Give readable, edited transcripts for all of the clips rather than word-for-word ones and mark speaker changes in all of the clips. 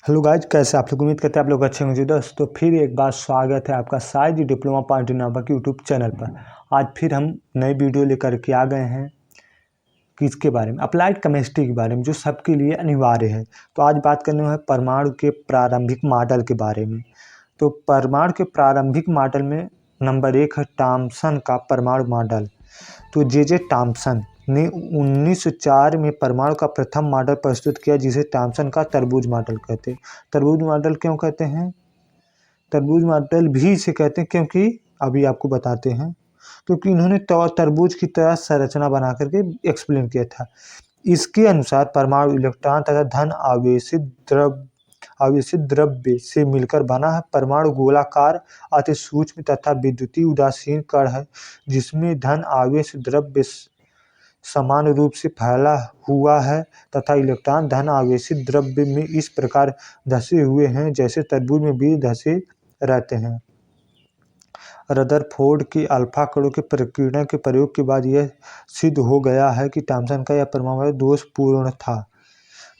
Speaker 1: Hello guys, कैसे आप लोग? उम्मीद करते हैं आप लोग अच्छे होंगे। दोस्तों फिर एक बार स्वागत है आपका साइंस डिप्लोमा पॉइंट नामक यूट्यूब चैनल पर। आज फिर हम नई वीडियो लेकर के आ गए हैं किसके बारे में, अप्लाइड केमिस्ट्री के बारे में, जो सबके लिए अनिवार्य है। तो आज बात करने है परमाणु के प्रारंभिक मॉडल के बारे में। तो परमाणु के प्रारंभिक मॉडल में नंबर 1 है थॉम्सन का परमाणु मॉडल। तो जे थॉम्सन ने 1904 में परमाणु का प्रथम मॉडल प्रस्तुत किया, जिसे थॉम्सन का तरबूज मॉडल कहते हैं। तरबूज मॉडल क्यों कहते हैं? तरबूज मॉडल भी इसे कहते हैं क्योंकि अभी आपको बताते हैं, क्योंकि इन्होंने तरबूज की तरह संरचना बना करके एक्सप्लेन किया था। इसके अनुसार परमाणु इलेक्ट्रॉन तथा धन आवेशित द्रव्य से मिलकर बना है। परमाणु गोलाकार अति सूक्ष्म तथा विद्युतीय उदासीन कण है, जिसमें धन आवेश द्रव्य समान रूप से फैला हुआ है तथा इलेक्ट्रॉन धन आवेशित द्रव्य में इस प्रकार धंसे हुए हैं जैसे तरबूज में बीज धंसे रहते हैं। रदरफोर्ड के अल्फा कणों के प्रकीर्णन के प्रयोग के बाद यह सिद्ध हो गया है कि थॉम्सन का यह परमाणु दोषपूर्ण था।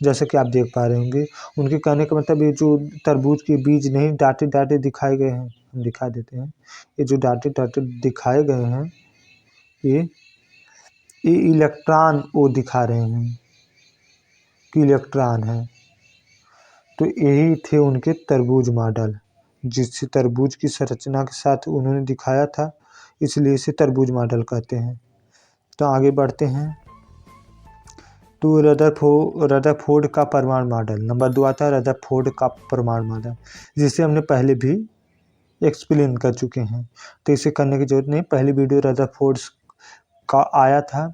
Speaker 1: जैसे कि आप देख पा रहे होंगे, उनके कहने का मतलब ये जो तरबूज के बीज नहीं डाटे डाटे दिखाए गए हैं, हम दिखा देते हैं। ये जो डाटे डाटे दिखाए गए हैं, ये इलेक्ट्रॉन वो दिखा रहे हैं कि इलेक्ट्रॉन है। तो यही थे उनके तरबूज मॉडल, जिससे तरबूज की संरचना के साथ उन्होंने दिखाया था, इसलिए इसे तरबूज मॉडल कहते हैं। तो आगे बढ़ते हैं। तो रदरफोर्ड का परमाणु मॉडल नंबर 2 आता है। रदरफोर्ड का परमाणु मॉडल, जिसे हमने पहले भी एक्सप्लेन कर चुके हैं, तो इसे करने की जरूरत नहीं। पहली वीडियो रदरफोर्ड का आया था,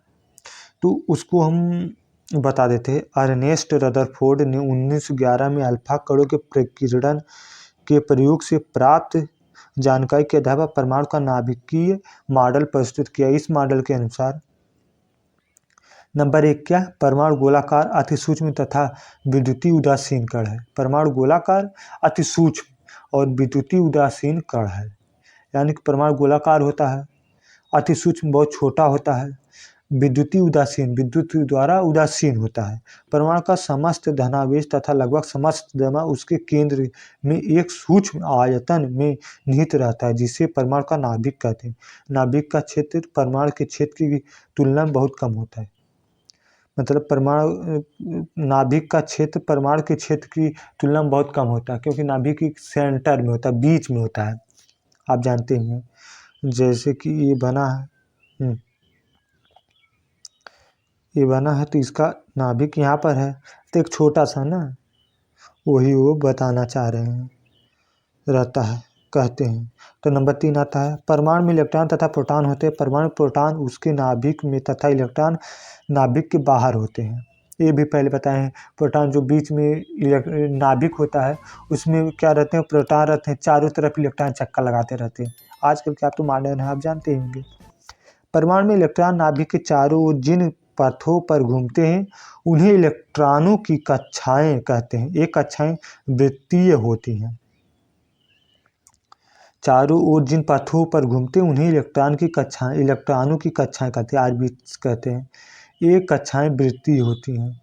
Speaker 1: तो उसको हम बता देते हैं। अर्नेस्ट रदरफोर्ड ने 1911 में अल्फा कणों के प्रकीर्णन के प्रयोग से प्राप्त जानकारी के आधार पर परमाणु का नाभिकीय मॉडल प्रस्तुत किया। इस मॉडल के अनुसार नंबर 1 क्या? परमाणु गोलाकार अति सूक्ष्म तथा विद्युतीय उदासीन कण है। परमाणु गोलाकार अति सूक्ष्म और विद्युतीय उदासीन कण है, यानी कि परमाणु गोलाकार होता है, अति सूक्ष्म बहुत छोटा होता है, विद्युतीय उदासीन विद्युत द्वारा उदासीन होता है। परमाणु का समस्त धनावेश तथा लगभग समस्त द्रव्यमान उसके केंद्र में एक सूक्ष्म आयतन में निहित रहता है, जिसे परमाणु का नाभिक कहते हैं। नाभिक का क्षेत्र परमाणु के क्षेत्र की तुलना में बहुत कम होता है। मतलब परमाणु नाभिक का क्षेत्र परमाणु के क्षेत्र की तुलना में बहुत कम होता है, क्योंकि नाभिक एक सेंटर में होता है, बीच में होता है। आप जानते हैं, जैसे कि ये बना है, ये बना है तो इसका नाभिक यहाँ पर है, तो एक छोटा सा ना, वही वो बताना चाह रहे हैं, रहता है, कहते हैं। तो नंबर 3 आता है। परमाणु में इलेक्ट्रॉन तथा प्रोटॉन होते हैं। परमाणु प्रोटॉन उसके नाभिक में तथा इलेक्ट्रॉन नाभिक के बाहर होते हैं। ये भी पहले बताए हैं। प्रोटॉन जो बीच में नाभिक होता है, उसमें क्या रहते हैं? प्रोटॉन रहते हैं, चारों तरफ इलेक्ट्रॉन चक्कर लगाते रहते हैं। आजकल क्या तो मॉडर्न है, आप जानते ही होंगे। परमाणु में इलेक्ट्रॉन नाभिक के चारों ओर जिन पथों पर घूमते हैं, उन्हें इलेक्ट्रॉनों की कक्षाएं कहते हैं। ये कक्षाएं वृत्तीय होती हैं। चारों ओर जिन पथों पर घूमते हैं, उन्हें इलेक्ट्रॉनों की कक्षाएं कहते हैं, ऑर्बिट्स कहते हैं। ये कक्षाएं वृत्तीय होती हैं।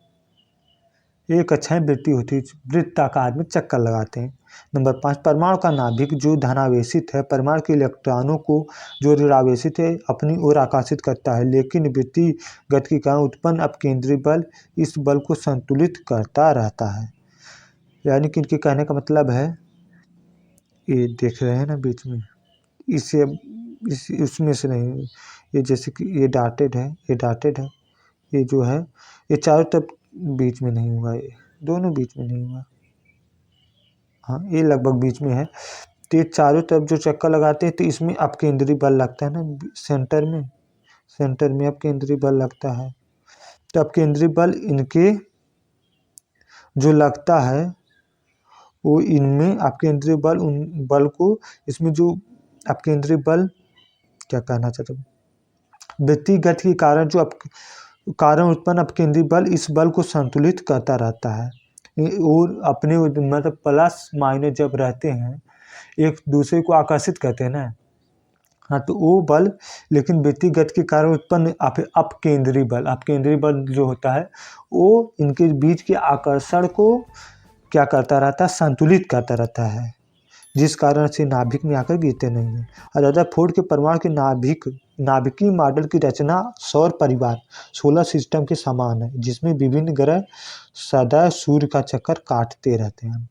Speaker 1: ये कक्षाएं वृत्तीय होती है, वृत्ताकार में चक्कर लगाते हैं। नंबर 5, परमाणु का नाभिक जो धनावेशित है, परमाणु के इलेक्ट्रॉनों को जो ऋणावेशित है अपनी ओर आकर्षित करता है, लेकिन वृत्तीय गति के कारण उत्पन्न अपकेंद्री बल इस बल को संतुलित करता रहता है। यानी कि इनके कहने का मतलब है, ये देख रहे हैं ना बीच में, इसे उसमें से नहीं, ये जैसे कि ये डाटेड है, ये डाटेड है, ये जो है ये चारों तरफ बीच में नहीं हुआ, ये दोनों बीच में नहीं हुआ, हाँ ये लगभग बीच में है। तो ये चारों तरफ जो चक्कर लगाते हैं, तो इसमें अपकेंद्री बल लगता है ना, सेंटर में अपकेंद्री बल लगता है। तो अपकेंद्री बल इनके जो लगता है, वो इनमें अपकेंद्री बल, उन बल को इसमें जो अपकेंद्री बल, क्या कहना चाहते हैं, वृत्तीय गति के कारण जो कारण उत्पन्न अपकेंद्री बल इस बल को संतुलित करता रहता है। और अपने मतलब प्लस माइनस जब रहते हैं, एक दूसरे को आकर्षित करते हैं ना, हाँ, तो वो बल, लेकिन वृत्तीय गति के कारण उत्पन्न अपकेंद्री बल जो होता है, वो इनके बीच के आकर्षण को क्या करता रहता है, संतुलित करता रहता है, जिस कारण से नाभिक में आकर गिरते नहीं हैं। और रदरफोर्ड के परमाणु के नाभिकीय मॉडल की रचना सौर परिवार सोलर सिस्टम के समान है, जिसमें विभिन्न ग्रह सदैव सूर्य का चक्कर काटते रहते हैं।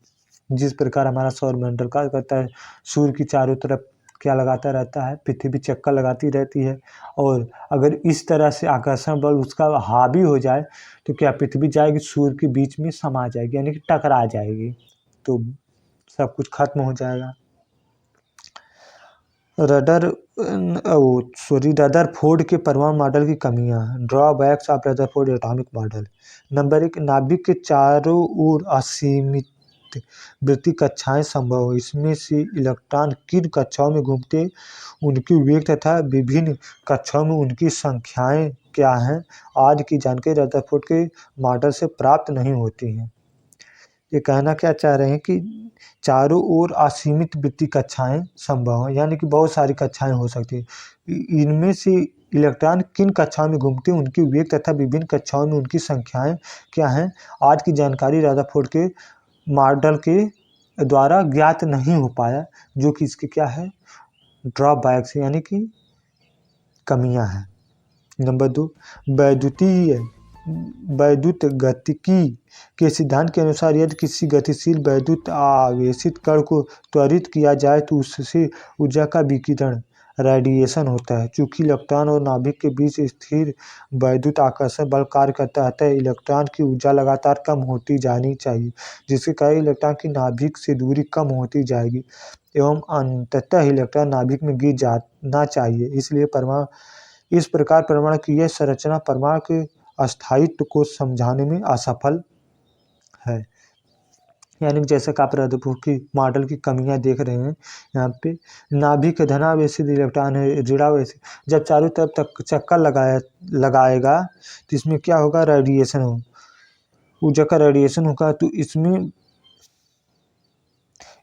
Speaker 1: जिस प्रकार हमारा सौरमंडल का करता है, सूर्य की चारों तरफ क्या लगाता रहता है, पृथ्वी चक्कर लगाती रहती है। और अगर इस तरह से आकर्षण बल उसका हावी हो जाए तो क्या पृथ्वी जाएगी, सूर्य के बीच में समा जाएगी, यानी कि टकरा जाएगी, तो सब कुछ खत्म हो जाएगा। रदरफोर्ड के परमाणु मॉडल की कमियां, drawbacks of Rutherford atomic model. Number 1, नाभिक के चारों ओर असीमित वृत्तीय कक्षाएं संभव हो। इसमें से इलेक्ट्रॉन किन कक्षाओं में घूमते, उनकी वेग तथा विभिन्न कक्षाओं में उनकी संख्याएं क्या हैं आदि की जानकारी रदरफोर्ड के मॉडल से प्राप्त नहीं होती हैं। ये कहना क्या चाह रहे हैं कि चारों ओर असीमित वृत्तीय कक्षाएं संभव हैं, यानी कि बहुत सारी कक्षाएं हो सकती हैं। इनमें से इलेक्ट्रॉन किन कक्षाओं में घूमते हैं, उनकी वेग तथा विभिन्न कक्षाओं में उनकी संख्याएं क्या हैं आज की जानकारी रदरफोर्ड के मॉडल के द्वारा ज्ञात नहीं हो पाया, जो कि इसके क्या है, ड्रॉबैक्स यानी कि कमियां हैं। नंबर 2, वैद्युत गतिकी के सिद्धांत के अनुसार यदि किसी गतिशील वैद्युत आवेशित कण को त्वरित किया जाए तो उससे ऊर्जा का विकिरण रेडिएशन होता है। चूंकि इलेक्ट्रॉन और नाभिक के बीच स्थिर वैद्युत आकर्षण बल कार्य करता है, इलेक्ट्रॉन की ऊर्जा लगातार कम होती जानी चाहिए, जिसके कारण इलेक्ट्रॉन की नाभिक से दूरी कम होती जाएगी एवं अंततः इलेक्ट्रॉन नाभिक में गिर जाना चाहिए। इसलिए इस प्रकार परमाणु की यह संरचना परमाणु के अस्थायित्व को समझाने में असफल है। यानी जैसे कि आप रदरफोर्ड की मॉडल की कमियां देख रहे हैं, यहाँ पे नाभिक धनावेशित इलेक्ट्रॉन है, ऋणावेशित, जब चारों तरफ तक चक्कर लगाएगा तो इसमें क्या होगा, रेडिएशन हो, ऊर्जा का रेडिएशन होगा। तो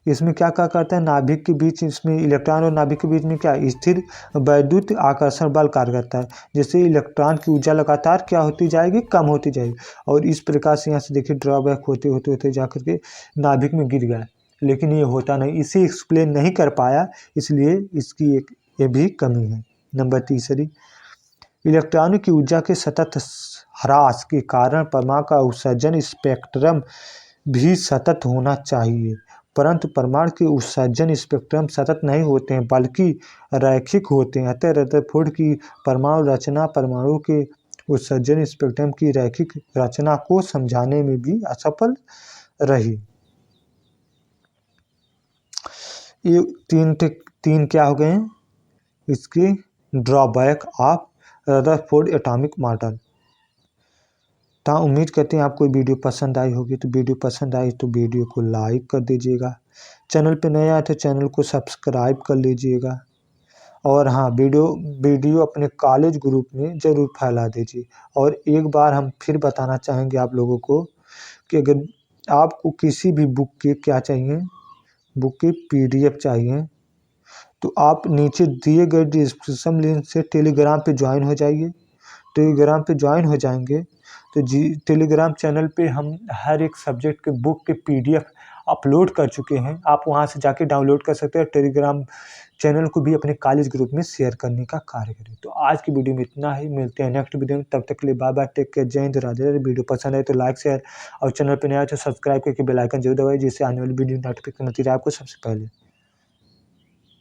Speaker 1: इसमें क्या क्या करता है, नाभिक के बीच, इसमें इलेक्ट्रॉन और नाभिक के बीच में क्या स्थिर वैद्युत आकर्षण बल कार्य करता है, जिससे इलेक्ट्रॉन की ऊर्जा लगातार क्या होती जाएगी, कम होती जाएगी। और इस प्रकार से यहाँ से देखिए ड्रॉबैक होते होते होते जा करके नाभिक में गिर गया, लेकिन ये होता नहीं, इसे एक्सप्लेन नहीं कर पाया, इसलिए इसकी एक ये भी कमी है। नंबर 3, इलेक्ट्रॉनों की ऊर्जा के सतत ह्रास के कारण परमाणु का उत्सर्जन स्पेक्ट्रम भी सतत होना चाहिए, परंतु परमाणु के उत्सर्जन स्पेक्ट्रम सतत नहीं होते हैं बल्कि रैखिक होते हैं। अतः रदरफोर्ड की परमाणु रचना परमाणु के उत्सर्जन स्पेक्ट्रम की रैखिक रचना को समझाने में भी असफल रही। ये तीन क्या हो गए हैं इसके drawback of Rutherford atomic model. तो उम्मीद करते हैं आपको वीडियो पसंद आई होगी। तो वीडियो पसंद आई तो वीडियो को लाइक कर दीजिएगा, चैनल पे नया है तो चैनल को सब्सक्राइब कर लीजिएगा, और हाँ वीडियो अपने कॉलेज ग्रुप में ज़रूर फैला दीजिए। और एक बार हम फिर बताना चाहेंगे आप लोगों को कि अगर आपको किसी भी बुक के क्या चाहिए, बुक की PDF चाहिए, तो आप नीचे दिए गए डिस्क्रिप्शन लिंक से टेलीग्राम पे ज्वाइन हो जाइए। टेलीग्राम पे ज्वाइन हो जाएंगे तो टेलीग्राम चैनल पे हम हर एक सब्जेक्ट के बुक के PDF अपलोड कर चुके हैं, आप वहां से जाके डाउनलोड कर सकते हैं। टेलीग्राम चैनल को भी अपने कॉलेज ग्रुप में शेयर करने का कार्य करें। तो आज की वीडियो में इतना ही, मिलते हैं नेक्स्ट वीडियो में, तब तक के लिए बाय बाय, टेक केयर, जय हिंद, राधे राधे। वीडियो पसंद आए तो लाइक शेयर और चैनल पर नया है तो सब्सक्राइब करके बेल आइकन जरूर दबाइए, जिससे आने वाली वीडियो नोटिफिकेशन मिलती रहे आपको सबसे पहले।